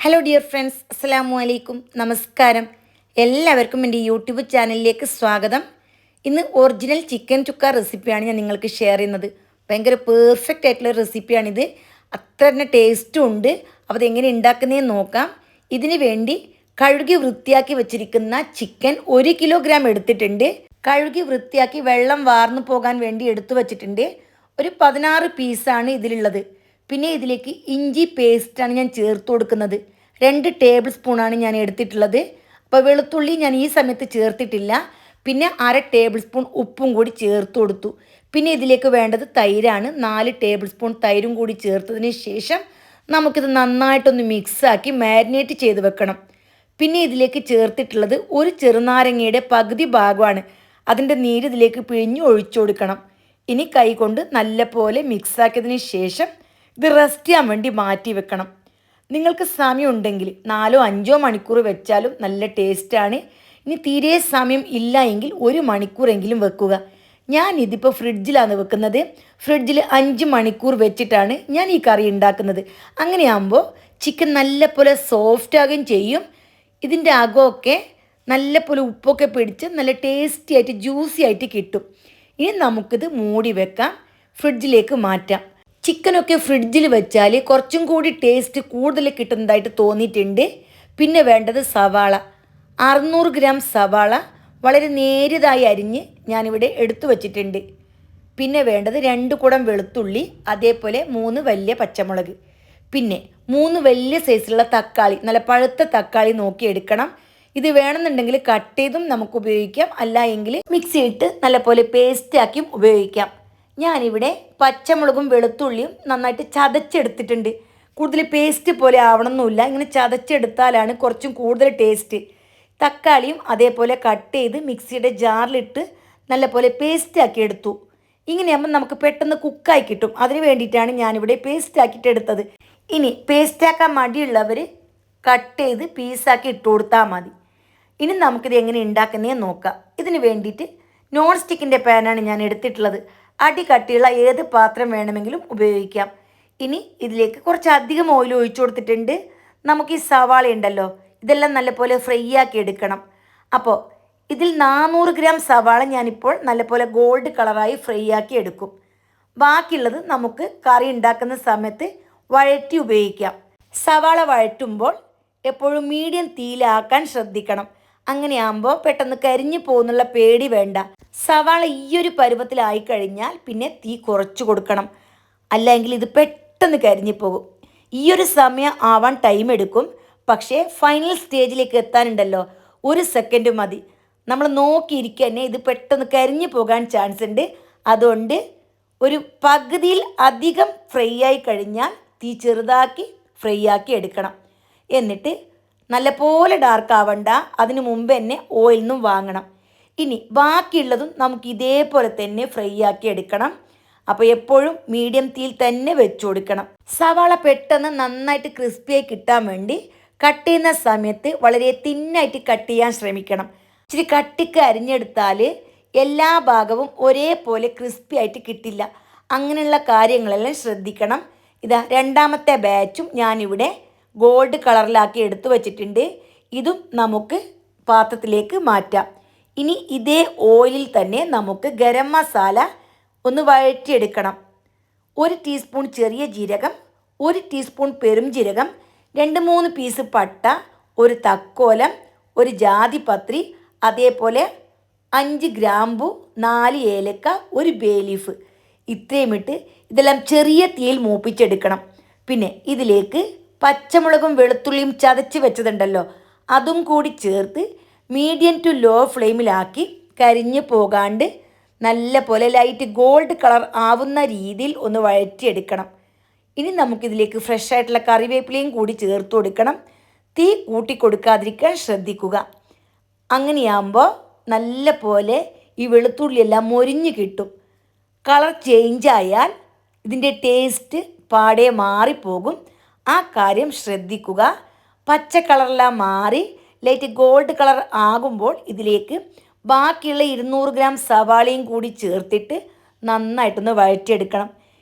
Hello dear friends, അസ്സലാമു അലൈക്കും, നമസ്കാരം. എല്ലാവർക്കും എൻ്റെ യൂട്യൂബ് ചാനലിലേക്ക് സ്വാഗതം. ഇന്ന് ഒറിജിനൽ ചിക്കൻ ചുക്ക റെസിപ്പിയാണ് ഞാൻ നിങ്ങൾക്ക് ഷെയർ ചെയ്യുന്നത്. ഭയങ്കര പെർഫെക്റ്റ് ആയിട്ടുള്ള റെസിപ്പിയാണിത്. അത്ര തന്നെ ടേസ്റ്റും ഉണ്ട്. അപ്പോൾ അതെങ്ങനെ ഉണ്ടാക്കുന്നതെന്ന് നോക്കാം. ഇതിന് വേണ്ടി കഴുകി വൃത്തിയാക്കി വെച്ചിരിക്കുന്ന ചിക്കൻ 1 കിലോഗ്രാം എടുത്തിട്ടുണ്ട്. കഴുകി വൃത്തിയാക്കി വെള്ളം വാർന്നു പോകാൻ വേണ്ടി എടുത്തു വച്ചിട്ടുണ്ട്. ഒരു 16 പീസാണ് ഇതിലുള്ളത്. പിന്നെ ഇതിലേക്ക് ഇഞ്ചി പേസ്റ്റാണ് ഞാൻ ചേർത്ത് കൊടുക്കുന്നത്. 2 ടേബിൾ സ്പൂണാണ് ഞാൻ എടുത്തിട്ടുള്ളത്. അപ്പോൾ വെളുത്തുള്ളി ഞാൻ ഈ സമയത്ത് ചേർത്തിട്ടില്ല. പിന്നെ 1/2 ടേബിൾ സ്പൂൺ ഉപ്പും കൂടി ചേർത്ത് കൊടുത്തു. പിന്നെ ഇതിലേക്ക് വേണ്ടത് തൈരാണ്. 4 ടേബിൾ സ്പൂൺ തൈരും കൂടി ചേർത്തതിന് ശേഷം നമുക്കിത് നന്നായിട്ടൊന്ന് മിക്സാക്കി മാരിനേറ്റ് ചെയ്ത് വെക്കണം. പിന്നെ ഇതിലേക്ക് ചേർത്തിട്ടുള്ളത് ഒരു ചെറുനാരങ്ങയുടെ പകുതി ഭാഗമാണ്. അതിൻ്റെ നീര് ഇതിലേക്ക് പിഴിഞ്ഞ് ഒഴിച്ചു കൊടുക്കണം. ഇനി കൈകൊണ്ട് നല്ലപോലെ മിക്സാക്കിയതിന് ശേഷം ഇത് റെസ്റ്റ് ചെയ്യാൻ വേണ്ടി മാറ്റി വെക്കണം. നിങ്ങൾക്ക് സമയം ഉണ്ടെങ്കിൽ 4-5 മണിക്കൂർ വെച്ചാലും നല്ല ടേസ്റ്റാണ്. ഇനി തീരെ സമയം ഇല്ല എങ്കിൽ 1 മണിക്കൂറെങ്കിലും വെക്കുക. ഞാൻ ഇതിപ്പോൾ ഫ്രിഡ്ജിലാണ് വെക്കുന്നത്. ഫ്രിഡ്ജിൽ 5 മണിക്കൂർ വെച്ചിട്ടാണ് ഞാൻ ഈ കറി ഉണ്ടാക്കുന്നത്. അങ്ങനെയാകുമ്പോൾ ചിക്കൻ നല്ലപോലെ സോഫ്റ്റ് ആകുകയും ചെയ്യും. ഇതിൻ്റെ അകമൊക്കെ നല്ലപോലെ ഉപ്പൊക്കെ പിടിച്ച് നല്ല ടേസ്റ്റി ആയിട്ട് ജ്യൂസി ആയിട്ട് കിട്ടും. ഇനി നമുക്കിത് മൂടി വെക്കാം, ഫ്രിഡ്ജിലേക്ക് മാറ്റാം. ചിക്കനൊക്കെ ഫ്രിഡ്ജിൽ വെച്ചാൽ കുറച്ചും കൂടി ടേസ്റ്റ് കൂടുതൽ കിട്ടുന്നതായിട്ട് തോന്നിയിട്ടുണ്ട്. പിന്നെ വേണ്ടത് സവാള. 600 ഗ്രാം സവാള വളരെ നേരിയതായി അരിഞ്ഞ് ഞാനിവിടെ എടുത്തു വച്ചിട്ടുണ്ട്. പിന്നെ വേണ്ടത് 2 കുടം വെളുത്തുള്ളി, അതേപോലെ 3 വലിയ പച്ചമുളക്, പിന്നെ 3 വലിയ സൈസിലുള്ള തക്കാളി, നല്ല പഴുത്ത തക്കാളി നോക്കി എടുക്കണം. ഇത് വേണമെന്നുണ്ടെങ്കിൽ കട്ട് ചെയ്തും നമുക്ക് ഉപയോഗിക്കാം, അല്ല എങ്കിൽ മിക്സിയിട്ട് നല്ലപോലെ പേസ്റ്റാക്കിയും ഉപയോഗിക്കാം. ഞാനിവിടെ പച്ചമുളകും വെളുത്തുള്ളിയും നന്നായിട്ട് ചതച്ചെടുത്തിട്ടുണ്ട്. കൂടുതൽ പേസ്റ്റ് പോലെ ആവണമെന്നില്ല, ഇങ്ങനെ ചതച്ചെടുത്താലാണ് കുറച്ചും കൂടുതൽ ടേസ്റ്റ്. തക്കാളിയും അതേപോലെ കട്ട് ചെയ്ത് മിക്സിയുടെ ജാറിലിട്ട് നല്ലപോലെ പേസ്റ്റാക്കി എടുത്തു. ഇങ്ങനെയാകുമ്പോൾ നമുക്ക് പെട്ടെന്ന് കുക്കായി കിട്ടും. അതിന് വേണ്ടിയിട്ടാണ് ഞാനിവിടെ പേസ്റ്റാക്കിയിട്ട് എടുത്തത്. ഇനി പേസ്റ്റാക്കാൻ മടിയുള്ളവർ കട്ട് ചെയ്ത് പീസാക്കി ഇട്ട് കൊടുത്താൽ മതി. ഇനി നമുക്കിത് എങ്ങനെ ഉണ്ടാക്കുന്നതെന്ന് നോക്കാം. ഇതിന് വേണ്ടിയിട്ട് നോൺ സ്റ്റിക്കിൻ്റെ പാനാണ് ഞാൻ എടുത്തിട്ടുള്ളത്. അടി കട്ടിയുള്ള ഏത് പാത്രം വേണമെങ്കിലും ഉപയോഗിക്കാം. ഇനി ഇതിലേക്ക് കുറച്ചധികം ഓയിൽ ഒഴിച്ചു കൊടുത്തിട്ടുണ്ട്. നമുക്ക് ഈ സവാള ഉണ്ടല്ലോ, ഇതെല്ലാം നല്ലപോലെ ഫ്രൈ ആക്കി എടുക്കണം. അപ്പോൾ ഇതിൽ 400 ഗ്രാം സവാള ഞാനിപ്പോൾ നല്ലപോലെ ഗോൾഡ് കളറായി ഫ്രൈ ആക്കി എടുക്കും. ബാക്കിയുള്ളത് നമുക്ക് കറി ഉണ്ടാക്കുന്ന സമയത്ത് വഴറ്റി ഉപയോഗിക്കാം. സവാള വഴറ്റുമ്പോൾ എപ്പോഴും മീഡിയം തീയിലാക്കാൻ ശ്രദ്ധിക്കണം. അങ്ങനെയാകുമ്പോൾ പെട്ടെന്ന് കരിഞ്ഞു പോകുന്നുള്ള പേടി വേണ്ട. സവാള ഈയൊരു പരുവത്തിലായി കഴിഞ്ഞാൽ പിന്നെ തീ കുറച്ച് കൊടുക്കണം, അല്ലെങ്കിൽ ഇത് പെട്ടെന്ന് കരിഞ്ഞു പോകും. ഈയൊരു സമയം ആവാൻ ടൈം എടുക്കും. പക്ഷേ ഫൈനൽ സ്റ്റേജിലേക്ക് എത്താനുണ്ടല്ലോ 1 സെക്കൻഡ് മതി. നമ്മൾ നോക്കിയിരിക്കുക തന്നെ ഇത് പെട്ടെന്ന് കരിഞ്ഞു പോകാൻ ചാൻസ് ഉണ്ട്. അതുകൊണ്ട് ഒരു പകുതിയിൽ അധികം ഫ്രൈ ആയി കഴിഞ്ഞാൽ തീ ചെറുതാക്കി ഫ്രൈ ആക്കി എടുക്കണം. എന്നിട്ട് നല്ലപോലെ ഡാർക്ക് ആവണ്ട, അതിന് മുമ്പ് തന്നെ ഓയിൽ നിന്നും വാങ്ങണം. ഇനി ബാക്കിയുള്ളതും നമുക്ക് ഇതേപോലെ തന്നെ ഫ്രൈ ആക്കി എടുക്കണം. അപ്പോൾ എപ്പോഴും മീഡിയം തീയിൽ തന്നെ വെച്ച് കൊടുക്കണം. സവാള പെട്ടെന്ന് നന്നായിട്ട് ക്രിസ്പിയായി കിട്ടാൻ വേണ്ടി കട്ട് ചെയ്യുന്ന സമയത്ത് വളരെ തിന്നായിട്ട് കട്ട് ചെയ്യാൻ ശ്രമിക്കണം. ഇച്ചിരി കട്ടിക്ക് അരിഞ്ഞെടുത്താൽ എല്ലാ ഭാഗവും ഒരേപോലെ ക്രിസ്പി ആയിട്ട് കിട്ടില്ല. അങ്ങനെയുള്ള കാര്യങ്ങളെല്ലാം ശ്രദ്ധിക്കണം. ഇതാ രണ്ടാമത്തെ ബാച്ചും ഞാനിവിടെ ഗോൾഡ് കളറിലാക്കി എടുത്തു വച്ചിട്ടുണ്ട്. ഇതും നമുക്ക് പാത്രത്തിലേക്ക് മാറ്റാം. ഇനി ഇതേ ഓയിലിൽ തന്നെ നമുക്ക് ഗരം മസാല ഒന്ന് വഴറ്റിയെടുക്കണം. 1 ടീസ്പൂൺ ചെറിയ ജീരകം, 1 ടീസ്പൂൺ പെരുംജീരകം, 2-3 പീസ് പട്ട, 1 തക്കോലം, 1 ജാതിപത്രി, അതേപോലെ 5 ഗ്രാമ്പു, 4 ഏലക്ക, 1 ബേ ലീഫ്, ഇത്രയും ഇട്ട് ഇതെല്ലാം ചെറിയ തീയിൽ മൂപ്പിച്ചെടുക്കണം. പിന്നെ ഇതിലേക്ക് പച്ചമുളകും വെളുത്തുള്ളിയും ചതച്ച് വെച്ചതുണ്ടല്ലോ, അതും കൂടി ചേർത്ത് മീഡിയം ടു ലോ ഫ്ലെയിമിലാക്കി കരിഞ്ഞ് പോകാണ്ട് നല്ല പോലെ ലൈറ്റ് ഗോൾഡ് കളർ ആവുന്ന രീതിയിൽ ഒന്ന് വഴറ്റിയെടുക്കണം. ഇനി നമുക്കിതിലേക്ക് ഫ്രഷ് ആയിട്ടുള്ള കറിവേപ്പിലയും കൂടി ചേർത്ത് കൊടുക്കണം. തീ കൂട്ടി കൊടുക്കാതിരിക്കാൻ ശ്രദ്ധിക്കുക. അങ്ങനെയാകുമ്പോൾ നല്ല പോലെ ഈ വെളുത്തുള്ളിയെല്ലാം മൊരിഞ്ഞ് കിട്ടും. കളർ ചേഞ്ചായാൽ ഇതിൻ്റെ ടേസ്റ്റ് പാടെ മാറിപ്പോകും. ആ കാര്യം ശ്രദ്ധിക്കുക. പച്ച കളറെല്ലാം മാറി ലൈറ്റ് ഗോൾഡ് കളർ ആകുമ്പോൾ ഇതിലേക്ക് ബാക്കിയുള്ള 200 ഗ്രാം സവാളയും കൂടി ചേർത്തിട്ട് നന്നായിട്ടൊന്ന് വഴറ്റിയെടുക്കണം.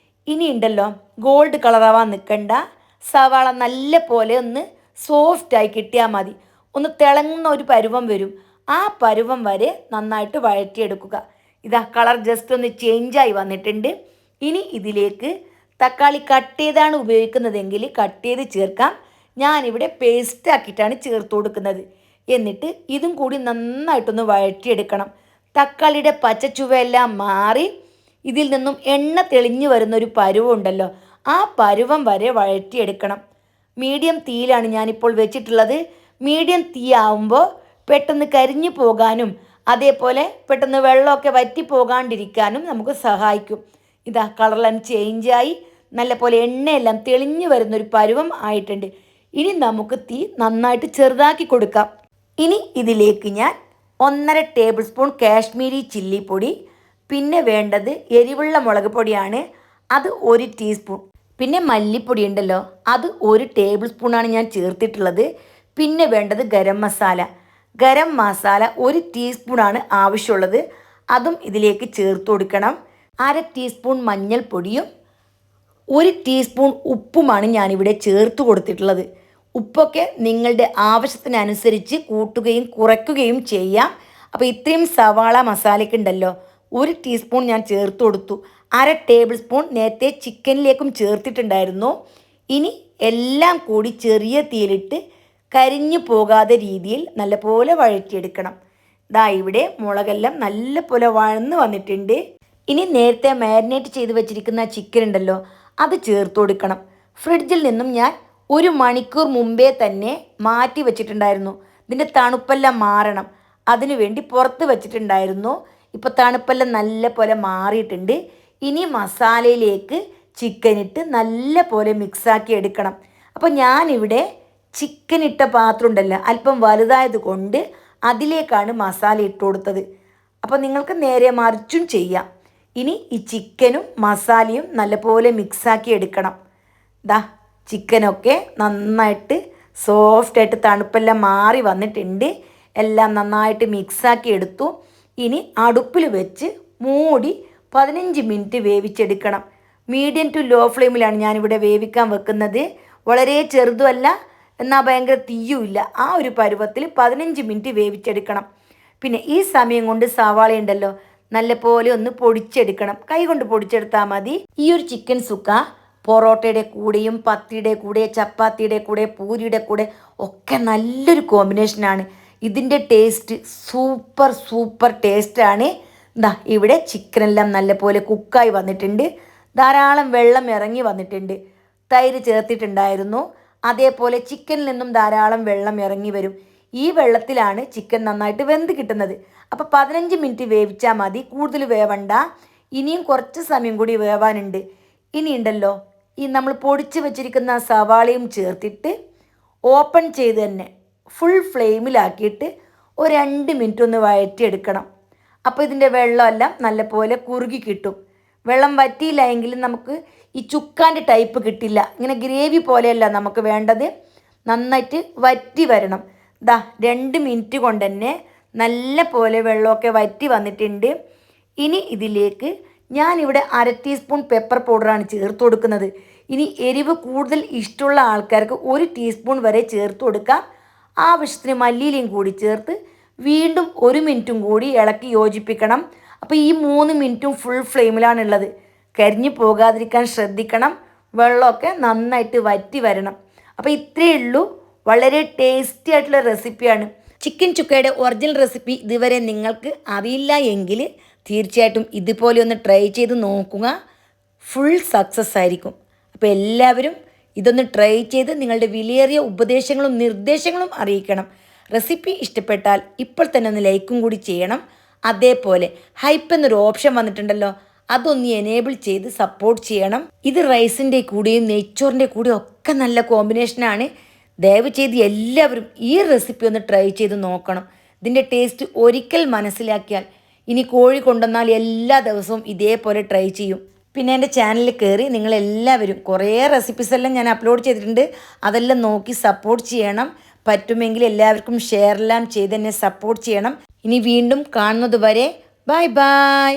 ഇനി ഉണ്ടല്ലോ ഗോൾഡ് കളറാവാൻ നിൽക്കണ്ട. സവാള നല്ല പോലെ ഒന്ന് സോഫ്റ്റായി കിട്ടിയാൽ മതി. ഒന്ന് തിളങ്ങുന്ന ഒരു പരുവം വരും. ആ പരുവം വരെ നന്നായിട്ട് വഴറ്റിയെടുക്കുക. ഇതാ കളർ ജസ്റ്റ് ഒന്ന് ചേഞ്ചായി വന്നിട്ടുണ്ട്. ഇനി ഇതിലേക്ക് തക്കാളി കട്ട് ചെയ്താണ് ഉപയോഗിക്കുന്നതെങ്കിൽ കട്ട് ചെയ്ത് ചേർക്കാം. ഞാനിവിടെ പേസ്റ്റ് ആക്കിയിട്ടാണ് ചേർത്ത് കൊടുക്കുന്നത്. എന്നിട്ട് ഇതും കൂടി നന്നായിട്ടൊന്ന് വഴറ്റിയെടുക്കണം. തക്കാളിയുടെ പച്ചച്ചുവയെല്ലാം മാറി ഇതിൽ നിന്നും എണ്ണ തെളിഞ്ഞു വരുന്നൊരു പരുവം ഉണ്ടല്ലോ, ആ പരുവം വരെ വഴറ്റിയെടുക്കണം. മീഡിയം തീയിലാണ് ഞാനിപ്പോൾ വെച്ചിട്ടുള്ളത്. മീഡിയം തീ ആവുമ്പോൾ പെട്ടെന്ന് കരിഞ്ഞു പോകാനും അതേപോലെ പെട്ടെന്ന് വെള്ളമൊക്കെ വറ്റി പോകാണ്ടിരിക്കാനും നമുക്ക് സഹായിക്കും. ഇതാ കളറെല്ലാം ചേഞ്ചായി നല്ലപോലെ എണ്ണയെല്ലാം തെളിഞ്ഞു വരുന്നൊരു പരുവം ആയിട്ടുണ്ട്. ഇനി നമുക്ക് തീ നന്നായിട്ട് ചെറുതാക്കി കൊടുക്കാം. ഇനി ഇതിലേക്ക് ഞാൻ 1.5 ടേബിൾ സ്പൂൺ കാശ്മീരി ചില്ലിപ്പൊടി, പിന്നെ വേണ്ടത് എരിവുള്ള മുളക് പൊടിയാണ്, അത് 1 ടീസ്പൂൺ. പിന്നെ മല്ലിപ്പൊടി ഉണ്ടല്ലോ, അത് 1 ടേബിൾ സ്പൂണാണ് ഞാൻ ചേർത്തിട്ടുള്ളത്. പിന്നെ വേണ്ടത് ഗരം മസാല. ഗരം മസാല 1 ടീസ്പൂണാണ് ആവശ്യമുള്ളത്, അതും ഇതിലേക്ക് ചേർത്ത് കൊടുക്കണം. 1/2 ടീസ്പൂൺ മഞ്ഞൾപ്പൊടിയും 1 ടീസ്പൂൺ ഉപ്പുമാണ് ഞാനിവിടെ ചേർത്ത് കൊടുത്തിട്ടുള്ളത്. ഉപ്പൊക്കെ നിങ്ങളുടെ ആവശ്യത്തിനനുസരിച്ച് കൂട്ടുകയും കുറയ്ക്കുകയും ചെയ്യാം. അപ്പോൾ ഇത്രയും സവാള മസാലയ്ക്കുണ്ടല്ലോ 1 ടീസ്പൂൺ ഞാൻ ചേർത്ത് കൊടുത്തു. 1/2 ടേബിൾ സ്പൂൺ നേരത്തെ ചിക്കനിലേക്കും ചേർത്തിട്ടുണ്ടായിരുന്നു. ഇനി എല്ലാം കൂടി ചെറിയ തീയിലിട്ട് കരിഞ്ഞു പോകാതെ രീതിയിൽ നല്ലപോലെ വഴറ്റിയെടുക്കണം. ദാ ഇവിടെ മുളകെല്ലാം നല്ലപോലെ വഴന്ന് വന്നിട്ടുണ്ട്. ഇനി നേരത്തെ മാരിനേറ്റ് ചെയ്ത് വെച്ചിരിക്കുന്ന ചിക്കൻ ഉണ്ടല്ലോ, അത് ചേർത്ത് കൊടുക്കണം. ഫ്രിഡ്ജിൽ നിന്നും ഞാൻ 1 മണിക്കൂർ മുമ്പേ തന്നെ മാറ്റി വെച്ചിട്ടുണ്ടായിരുന്നു. ഇതിൻ്റെ തണുപ്പെല്ലാം മാറണം, അതിനു വേണ്ടി പുറത്ത് വെച്ചിട്ടുണ്ടായിരുന്നു. ഇപ്പോൾ തണുപ്പെല്ലാം നല്ല പോലെ മാറിയിട്ടുണ്ട്. ഇനി മസാലയിലേക്ക് ചിക്കൻ ഇട്ട് നല്ല പോലെ മിക്സാക്കി എടുക്കണം. അപ്പോൾ ഞാനിവിടെ ചിക്കൻ ഇട്ട പാത്രം ഉണ്ടല്ലോ, അല്പം വലുതായത് കൊണ്ട് അതിലേക്കാണ് മസാല ഇട്ട് കൊടുത്തത്. അപ്പോൾ നിങ്ങൾക്ക് നേരെ മറിച്ചും ചെയ്യാം. ഇനി ഈ ചിക്കനും മസാലയും നല്ലപോലെ മിക്സാക്കി എടുക്കണം. ദാ ചിക്കനൊക്കെ നന്നായിട്ട് സോഫ്റ്റായിട്ട് തണുപ്പെല്ലാം മാറി വന്നിട്ടുണ്ട്. എല്ലാം നന്നായിട്ട് മിക്സാക്കി എടുത്തു. ഇനി അടുപ്പിൽ വെച്ച് മൂടി 15 മിനിറ്റ് വേവിച്ചെടുക്കണം. മീഡിയം ടു ലോ ഫ്ലെയിമിലാണ് ഞാനിവിടെ വേവിക്കാൻ വെക്കുന്നത്. വളരെ ചെറുതുമല്ല എന്നാൽ ഭയങ്കര തീയുമില്ല. ആ ഒരു പരുവത്തിൽ 15 മിനിറ്റ് വേവിച്ചെടുക്കണം. പിന്നെ ഈ സമയം കൊണ്ട് സവാള ഉണ്ടല്ലോ നല്ലപോലെ ഒന്ന് പൊടിച്ചെടുക്കണം. കൈ കൊണ്ട് പൊടിച്ചെടുത്താൽ മതി. ഈ ഒരു ചിക്കൻ സുക്ക പൊറോട്ടയുടെ കൂടെയും പത്തിയുടെ കൂടെ ചപ്പാത്തിയുടെ കൂടെ പൂരിയുടെ കൂടെ ഒക്കെ നല്ലൊരു കോമ്പിനേഷനാണ്. ഇതിൻ്റെ ടേസ്റ്റ് സൂപ്പർ ടേസ്റ്റാണ്. ദാ ഇവിടെ ചിക്കനെല്ലാം നല്ലപോലെ കുക്കായി വന്നിട്ടുണ്ട്. ധാരാളം വെള്ളം ഇറങ്ങി വന്നിട്ടുണ്ട്. തൈര് ചേർത്തിട്ടുണ്ടായിരുന്നു. അതേപോലെ ചിക്കനിൽ നിന്നും ധാരാളം വെള്ളം ഇറങ്ങി വരും. ഈ വെള്ളത്തിലാണ് ചിക്കൻ നന്നായിട്ട് വെന്ത് കിട്ടുന്നത്. അപ്പോൾ 15 മിനിറ്റ് വേവിച്ചാൽ മതി, കൂടുതൽ വേവണ്ട. ഇനിയും കുറച്ച് സമയം കൂടി വേവാനുണ്ട്. ഇനിയുണ്ടല്ലോ ഈ നമ്മൾ പൊടിച്ച് വെച്ചിരിക്കുന്ന സവാളയും ചേർത്തിട്ട് ഓപ്പൺ ചെയ്ത് തന്നെ ഫുൾ ഫ്ലെയിമിലാക്കിയിട്ട് ഒരു 2 മിനിറ്റ് ഒന്ന് വഴറ്റിയെടുക്കണം. അപ്പോൾ ഇതിൻ്റെ വെള്ളമെല്ലാം നല്ലപോലെ കുറുകി കിട്ടും. വെള്ളം വറ്റിയില്ല എങ്കിൽ നമുക്ക് ഈ ചുക്കാൻ്റെ ടൈപ്പ് കിട്ടില്ല. ഇങ്ങനെ ഗ്രേവി പോലെയല്ല നമുക്ക് വേണ്ടത്, നന്നായിട്ട് വറ്റി വരണം. ദാ 2 മിനിറ്റ് കൊണ്ട് തന്നെ നല്ല പോലെ വെള്ളമൊക്കെ വറ്റി വന്നിട്ടുണ്ട്. ഇനി ഇതിലേക്ക് ഞാനിവിടെ 1/2 ടീസ്പൂൺ പെപ്പർ പൗഡറാണ് ചേർത്ത് കൊടുക്കുന്നത്. ഇനി എരിവ് കൂടുതൽ ഇഷ്ടമുള്ള ആൾക്കാർക്ക് 1 ടീസ്പൂൺ വരെ ചേർത്ത് കൊടുക്കാം. ആവശ്യത്തിന് മല്ലിയിലയും കൂടി ചേർത്ത് വീണ്ടും 1 മിനിറ്റും കൂടി ഇളക്കി യോജിപ്പിക്കണം. അപ്പോൾ ഈ 3 മിനിറ്റും ഫുൾ ഫ്ലെയിമിലാണുള്ളത്. കരിഞ്ഞു പോകാതിരിക്കാൻ ശ്രദ്ധിക്കണം. വെള്ളമൊക്കെ നന്നായിട്ട് വറ്റി വരണം. അപ്പോൾ ഇത്രയേ ഉള്ളൂ. വളരെ ടേസ്റ്റി ആയിട്ടുള്ള റെസിപ്പിയാണ്. ചിക്കൻ ചുക്കയുടെ ഒറിജിനൽ റെസിപ്പി ഇതുവരെ നിങ്ങൾക്ക് അറിയില്ല എങ്കിൽ തീർച്ചയായിട്ടും ഇതുപോലെ ഒന്ന് ട്രൈ ചെയ്ത് നോക്കുക. ഫുൾ സക്സസ് ആയിരിക്കും. അപ്പോൾ എല്ലാവരും ഇതൊന്ന് ട്രൈ ചെയ്ത് നിങ്ങളുടെ വിലയേറിയ ഉപദേശങ്ങളും നിർദ്ദേശങ്ങളും അറിയിക്കണം. റെസിപ്പി ഇഷ്ടപ്പെട്ടാൽ ഇപ്പോൾ തന്നെ ഒന്ന് ലൈക്കും കൂടി ചെയ്യണം. അതേപോലെ ഹൈപ്പ് എന്നൊരു ഓപ്ഷൻ വന്നിട്ടുണ്ടല്ലോ, അതൊന്ന് എനേബിൾ ചെയ്ത് സപ്പോർട്ട് ചെയ്യണം. ഇത് റൈസിൻ്റെ കൂടെയും നെയ്ച്ചോറിൻ്റെ കൂടെയും ഒക്കെ നല്ല കോമ്പിനേഷനാണ്. ദയവ് ചെയ്ത് എല്ലാവരും ഈ റെസിപ്പി ഒന്ന് ട്രൈ ചെയ്ത് നോക്കണം. ഇതിൻ്റെ ടേസ്റ്റ് ഒരിക്കൽ മനസ്സിലാക്കിയാൽ ഇനി കോഴി കൊണ്ടുവന്നാൽ എല്ലാ ദിവസവും ഇതേപോലെ ട്രൈ ചെയ്യും. പിന്നെ എൻ്റെ ചാനലിൽ കയറി നിങ്ങളെല്ലാവരും കുറേ റെസിപ്പീസ് എല്ലാം ഞാൻ അപ്ലോഡ് ചെയ്തിട്ടുണ്ട്. അതെല്ലാം നോക്കി സപ്പോർട്ട് ചെയ്യണം. പറ്റുമെങ്കിൽ എല്ലാവർക്കും ഷെയറെല്ലാം ചെയ്ത് എന്നെ സപ്പോർട്ട് ചെയ്യണം. ഇനി വീണ്ടും കാണുന്നത് വരെ ബൈ ബൈ.